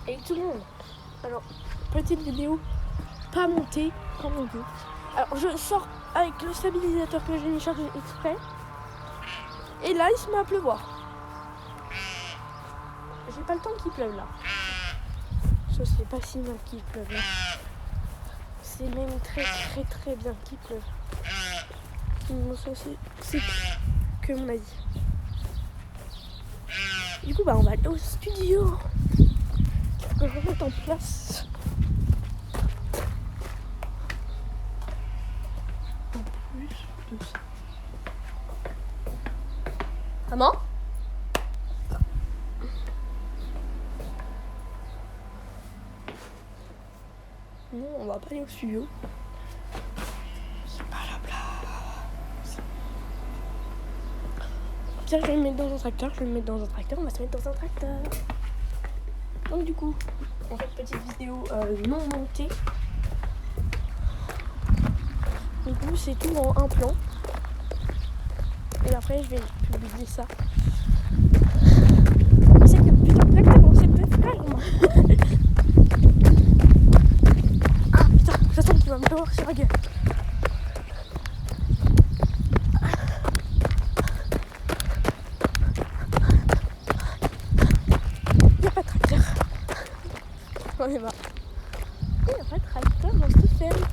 Et tout le monde. Alors, petite vidéo pas montée, comme on dit. Alors, je sors avec le stabilisateur que j'ai mis chargé exprès. Et là, il se met à pleuvoir. J'ai pas le temps qu'il pleuve là. Ça, c'est pas si mal qu'il pleuve là. C'est même très bien qu'il pleuve. Bon, ça, c'est que mon avis. Du coup, on va aller au studio. Que je remette en place. En plus de ça. Maman ? Non, on va pas aller au studio. C'est pas la place. Tiens, je vais me mettre dans un tracteur. On va se mettre dans un tracteur. Donc du coup, en fait, petite vidéo non montée. Du coup, c'est tout en un plan. Et après, je vais publier ça. C'est que putain, tracteur dans cette ferme. Ah putain, je sens qu'il va me pleuvoir sur la gueule. Il n'y a pas de tracteur. J'en ai marre. Il n'y a pas de tracteur dans cette ferme.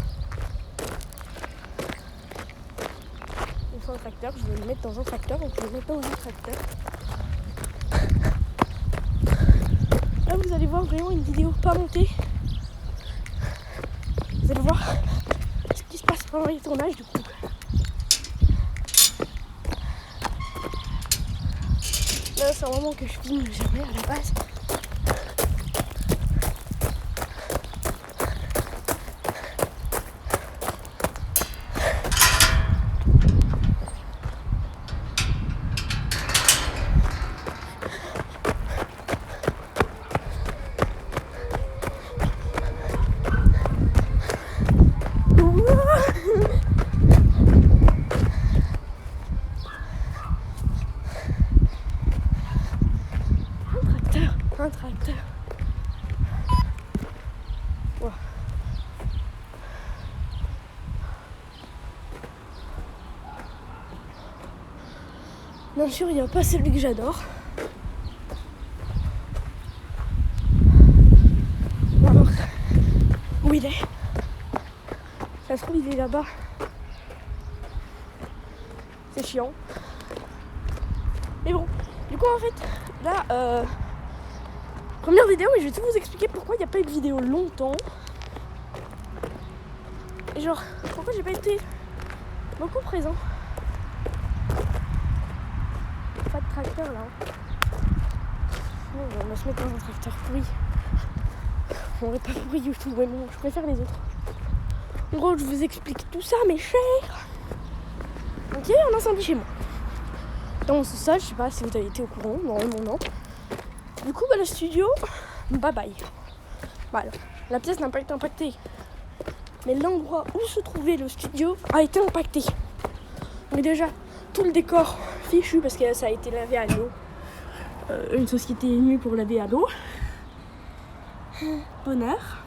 Il faut un tracteur, je vais le mettre dans un tracteur, donc je vais le mettre dans un tracteur. Là vous allez voir vraiment une vidéo pas montée. Vous allez voir ce qui se passe pendant les tournages du coup. Là c'est un moment que je filme jamais à la base. Un tracteur. Wow. Bien sûr, il n'y a pas celui que j'adore. Alors, où il est ? Ça se trouve, il est là-bas. C'est chiant. Mais bon, du coup, en fait, là, première vidéo, mais je vais tout vous expliquer pourquoi il n'y a pas eu de vidéo longtemps. Et genre, pourquoi j'ai pas été beaucoup présent. Pas de tracteur là. Non, on va se mettre dans un tracteur pourri. On n'est pas pourri du tout, mais bon, je préfère les autres. En gros, je vous explique tout ça, mes chers. Ok, on incendie chez moi. Dans ce stage, je sais pas si vous avez été au courant, normalement non. Du coup, le studio, bye bye. Voilà, la pièce n'a pas été impactée. Mais l'endroit où se trouvait le studio a été impacté. Mais déjà, tout le décor fichu parce que ça a été lavé à l'eau. Une société émue pour laver à l'eau. Bonheur.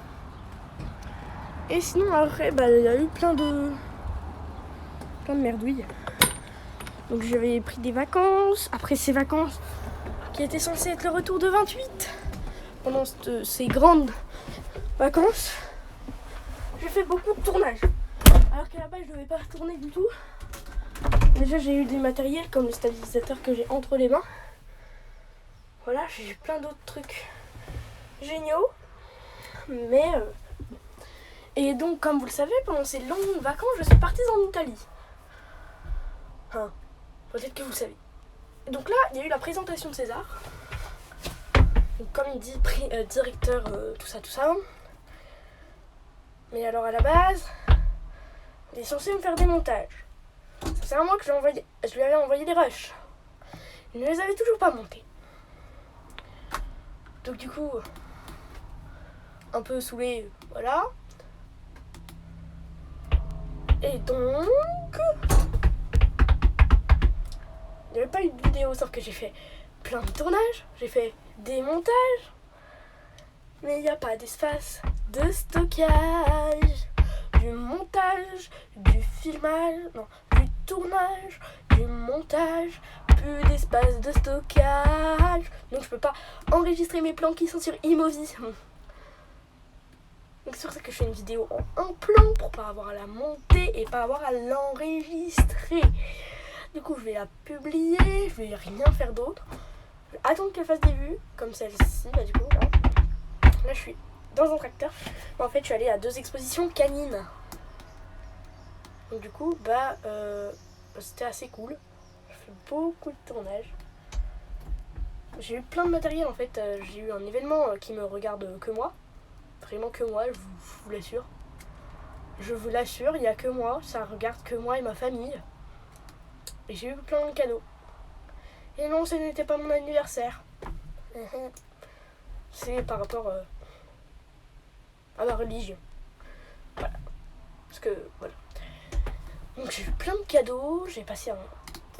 Et sinon, après, il y a eu plein de merdouilles. Donc j'avais pris des vacances. Après ces vacances, qui étaient censées être le retour de 28, pendant ces grandes vacances, j'ai fait beaucoup de tournages. Alors qu'à la base, je ne devais pas tourner du tout. Déjà, j'ai eu des matériels comme le stabilisateur que j'ai entre les mains. Voilà, j'ai eu plein d'autres trucs géniaux. Mais et donc, comme vous le savez, pendant ces longues vacances, je suis partie en Italie. Peut-être que vous le savez. Donc là, il y a eu la présentation de César. Donc, comme il dit, directeur, tout ça. Mais alors, à la base, il est censé me faire des montages. Ça fait un mois que je lui avais envoyé des rushs. Il ne les avait toujours pas montés. Donc du coup, un peu saoulé, voilà. Et donc, il n'y avait pas eu de vidéo, sauf que j'ai fait plein de tournages, j'ai fait des montages. Mais il n'y a pas d'espace de stockage, du montage, du filmage, non, du tournage, du montage, plus d'espace de stockage. Donc je peux pas enregistrer mes plans qui sont sur iMovie. Donc c'est pour ça que je fais une vidéo en un plan pour pas avoir à la monter et pas avoir à l'enregistrer. Du coup je vais la publier, je vais rien faire d'autre. Je vais attendre qu'elle fasse des vues, comme celle-ci, bah du coup là je suis dans un tracteur. En fait je suis allée à 2 expositions canines. Donc du coup c'était assez cool. J'ai fait beaucoup de tournages. J'ai eu plein de matériel en fait. J'ai eu un événement qui me regarde que moi. Vraiment que moi, je vous l'assure. Je vous l'assure, il n'y a que moi. Ça regarde que moi et ma famille. Et j'ai eu plein de cadeaux. Et non, ce n'était pas mon anniversaire. C'est par rapport à ma religion. Voilà. Parce que, voilà. Donc j'ai eu plein de cadeaux. J'ai passé un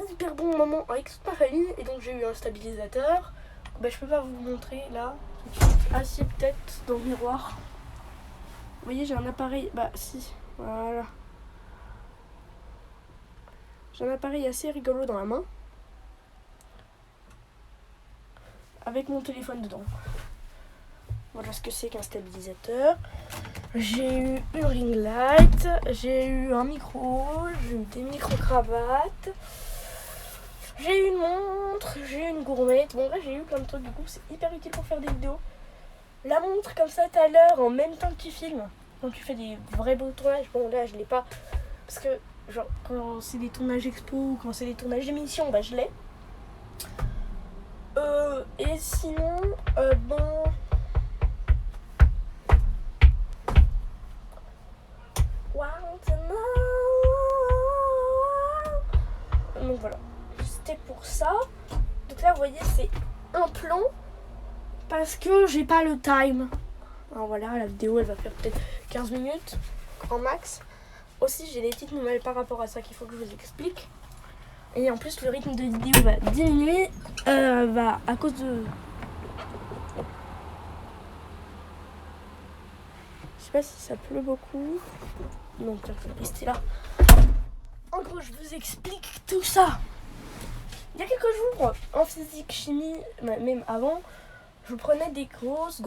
hyper bon moment avec toute ma famille. Et donc j'ai eu un stabilisateur. Bah, je peux pas vous montrer là. Assis peut-être dans le miroir. Vous voyez, j'ai un appareil. Bah, si. Voilà. J'ai un appareil assez rigolo dans la main. Avec mon téléphone dedans. Voilà ce que c'est qu'un stabilisateur. J'ai eu une ring light. J'ai eu un micro. J'ai eu des micro-cravates. J'ai eu une montre. J'ai eu une gourmette. Bon, là, j'ai eu plein de trucs. Du coup, c'est hyper utile pour faire des vidéos. La montre comme ça, t'as l'heure en même temps que tu filmes. Quand tu fais des vrais beaux tournages. Bon, là, je l'ai pas. Parce que, genre, quand c'est des tournages expo ou quand c'est des tournages d'émission, bah, je l'ai. Et sinon, bon. Donc voilà. C'était pour ça. Donc là, vous voyez, c'est un plan. Parce que j'ai pas le time. Alors voilà, la vidéo, elle va faire peut-être 15 minutes. En max. Aussi, j'ai des petites nouvelles par rapport à ça qu'il faut que je vous explique. Et en plus, le rythme de vidéo va diminuer. À cause de... Je sais pas si ça pleut beaucoup. Donc, je vais rester là. En gros, je vous explique tout ça. Il y a quelques jours, en physique, chimie, même avant, je prenais des grosses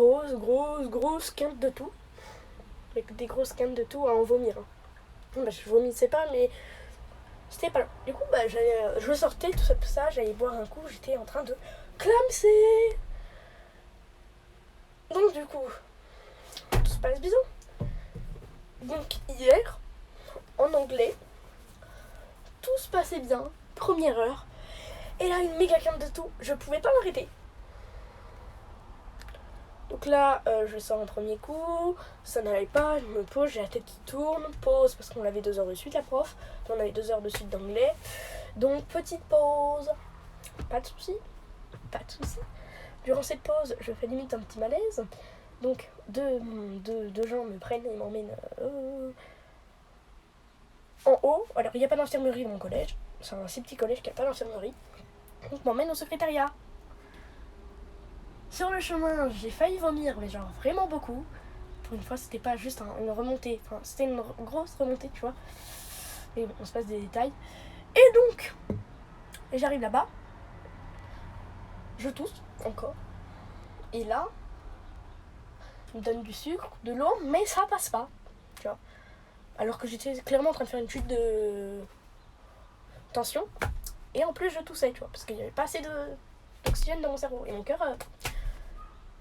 quintes de tout. Avec des grosses quintes de tout à en vomir. Bah, je vomissais pas, mais c'était pas là. Du coup, je sortais, tout ça, j'allais boire un coup, j'étais en train de clamser. Donc du coup, tout se passe bien. Donc hier, en anglais, tout se passait bien, première heure. Et là, une méga quinte de tout, je pouvais pas m'arrêter. Donc là, je sors un premier coup, ça n'allait pas, je me pose, j'ai la tête qui tourne, pause parce qu'on avait 2 heures de suite la prof, on avait 2 heures de suite d'anglais, donc petite pause, pas de souci. Durant cette pause, je fais limite un petit malaise, donc deux gens me prennent et m'emmènent en haut. Alors il n'y a pas d'infirmerie dans mon collège, c'est un si petit collège qu'il n'y a pas d'infirmerie, donc m'emmènent au secrétariat. Sur le chemin, j'ai failli vomir, mais genre vraiment beaucoup. Pour une fois, c'était pas juste une remontée. Enfin, c'était une grosse remontée, tu vois. Et bon, on se passe des détails. Et donc, j'arrive là-bas. Je tousse, encore. Et là, ils me donnent du sucre, de l'eau, mais ça passe pas. Tu vois. Alors que j'étais clairement en train de faire une chute de tension. Et en plus, je toussais, tu vois. Parce qu'il n'y avait pas assez d'oxygène dans mon cerveau. Et mon cœur...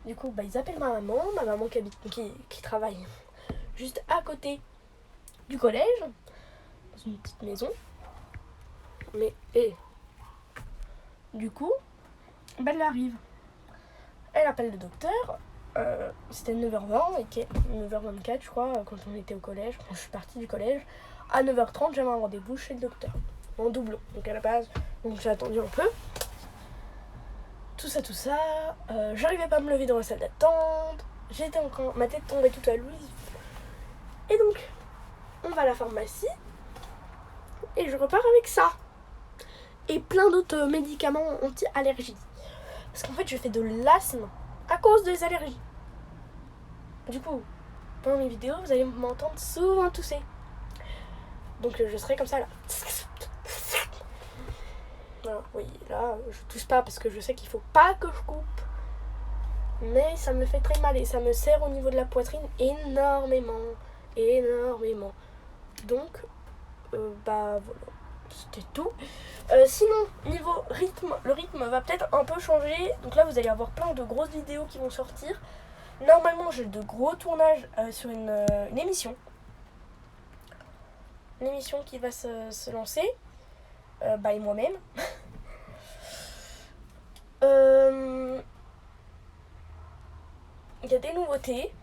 Du coup, ils appellent ma maman qui travaille juste à côté du collège, dans une petite maison. Du coup, elle arrive. Elle appelle le docteur. C'était 9h20, et 9h24, je crois, quand on était au collège, quand je suis partie du collège. À 9h30, j'avais un rendez-vous chez le docteur, en doublon. Donc à la base, j'ai attendu un peu. Tout ça, j'arrivais pas à me lever dans la salle d'attente, ma tête tombait toute à l'ouïe. Et donc, on va à la pharmacie, et je repars avec ça. Et plein d'autres médicaments anti-allergie. Parce qu'en fait, je fais de l'asthme à cause des allergies. Du coup, pendant mes vidéos, vous allez m'entendre souvent tousser. Donc je serai comme ça là. Voilà, oui, là, je tousse pas parce que je sais qu'il faut pas que je coupe. Mais ça me fait très mal et ça me serre au niveau de la poitrine énormément. Donc, voilà, c'était tout. Sinon, niveau rythme, le rythme va peut-être un peu changer. Donc là, vous allez avoir plein de grosses vidéos qui vont sortir. Normalement, j'ai de gros tournages sur une émission. Une émission qui va se lancer. Et moi-même. Il y a des nouveautés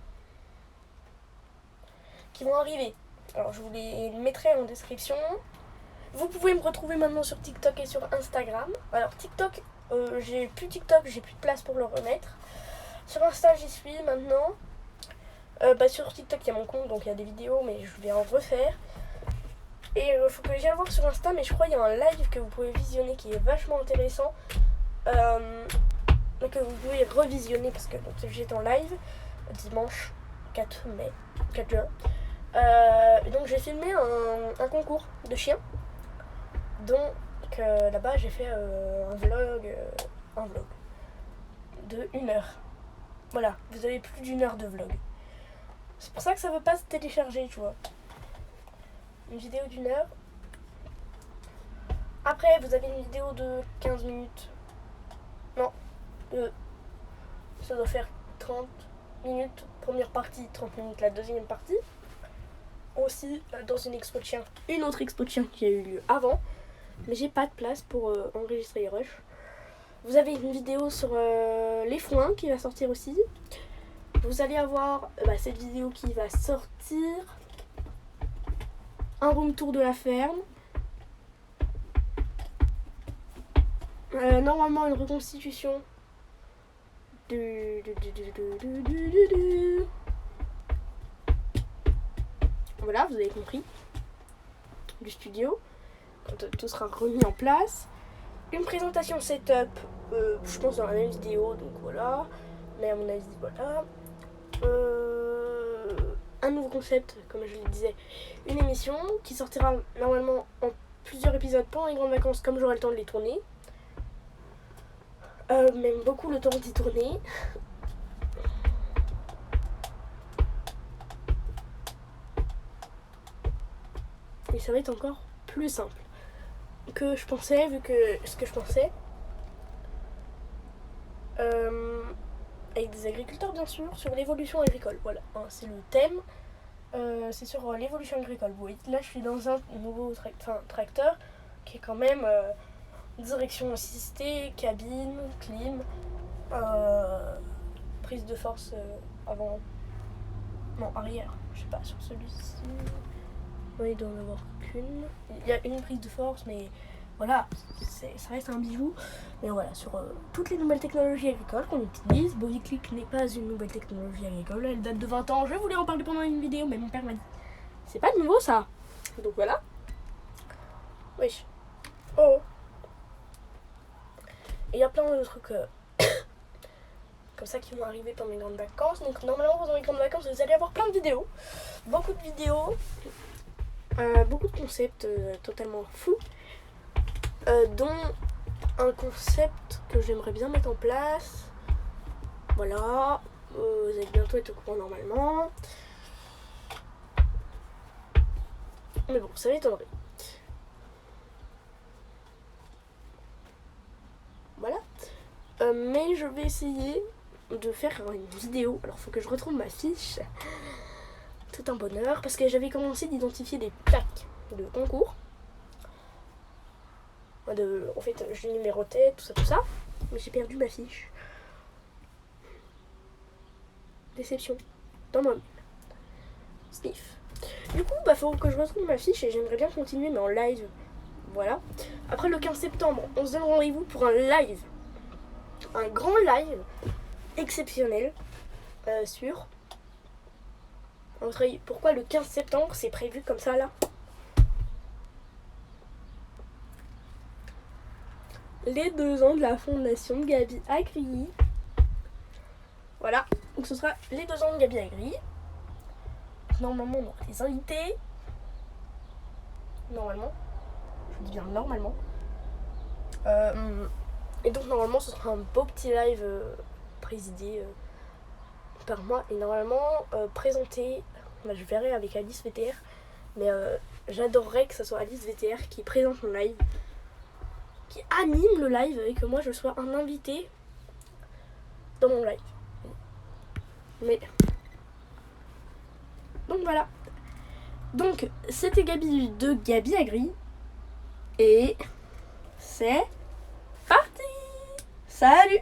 qui vont arriver. Alors je vous les mettrai en description. Vous pouvez me retrouver maintenant sur TikTok et sur Instagram. Alors TikTok, j'ai plus TikTok, j'ai plus de place pour le remettre. Sur Insta, j'y suis maintenant. Sur TikTok, il y a mon compte, donc il y a des vidéos, mais je vais en refaire. Et il faut que j'aille voir sur Insta, mais je crois qu'il y a un live que vous pouvez visionner qui est vachement intéressant. Que vous pouvez revisionner parce que j'étais en live dimanche 4 juin. Donc j'ai filmé un concours de chiens. Donc là-bas j'ai fait un vlog de 1 heure. Voilà, vous avez plus d'1 heure de vlog. C'est pour ça que ça veut pas se télécharger, tu vois. Une vidéo d'1 heure. Après vous avez une vidéo de 15 minutes. Non, ça doit faire 30 minutes, première partie, 30 minutes la deuxième partie. Aussi dans une expo de chiens, une autre expo de chiens qui a eu lieu avant, mais j'ai pas de place pour enregistrer les rushs. Vous avez une vidéo sur les foins qui va sortir aussi. Vous allez avoir cette vidéo qui va sortir, un room tour de la ferme. Normalement une reconstitution voilà, vous avez compris, du studio, quand tout sera remis en place. Une présentation setup, je pense dans la même vidéo, donc voilà, mais à mon avis, voilà. Un nouveau concept, comme je le disais, une émission qui sortira normalement en plusieurs épisodes pendant les grandes vacances, comme j'aurai le temps de les tourner. Même beaucoup le temps d'y tourner. Et ça va être encore plus simple que je pensais, vu que ce que je pensais. Avec des agriculteurs bien sûr, sur l'évolution agricole. Voilà, c'est le thème. C'est sur l'évolution agricole. Vous voyez, là je suis dans un nouveau tracteur qui est quand même direction assistée, cabine, clim, prise de force avant, non arrière, je sais pas, sur celui-ci, oui, il doit en avoir qu'une, il y a une prise de force, mais voilà, ça reste un bijou. Mais voilà, sur toutes les nouvelles technologies agricoles qu'on utilise, Bodyclick n'est pas une nouvelle technologie agricole, elle date de 20 ans, je voulais en parler pendant une vidéo, mais mon père m'a dit, c'est pas nouveau ça, donc voilà. Wesh, oh. Et il y a plein de trucs comme ça qui vont arriver pendant les grandes vacances. Donc normalement pendant les grandes vacances vous allez avoir plein de vidéos. Beaucoup de vidéos. Beaucoup de concepts totalement fous. Dont un concept que j'aimerais bien mettre en place. Voilà. Vous allez bientôt être au courant normalement. Mais bon, ça m'étonnerait. Voilà. Mais je vais essayer de faire une vidéo. Alors faut que je retrouve ma fiche. Tout un bonheur. Parce que j'avais commencé d'identifier des plaques de concours. En fait, je numérotais, tout ça. Mais j'ai perdu ma fiche. Déception. Dans mon sniff. Du coup, faut que je retrouve ma fiche et j'aimerais bien continuer, mais en live. Voilà. Après le 15 septembre, on se donne rendez-vous pour un live. Un grand live exceptionnel sur... À votre avis, pourquoi le 15 septembre c'est prévu comme ça là? Les 2 ans de la fondation Gabi Agri. Voilà. Donc ce sera les 2 ans de Gabi Agri. Normalement, on aura des invités. Normalement. Je dis bien normalement. Et donc normalement, ce sera un beau petit live présidé par moi. Et normalement, présenté, je verrai avec Alice VTR. Mais j'adorerais que ce soit Alice VTR qui présente mon live, qui anime le live et que moi je sois un invité dans mon live. Mais donc voilà. Donc c'était Gabi de Gabi Agri. Et c'est parti. Salut.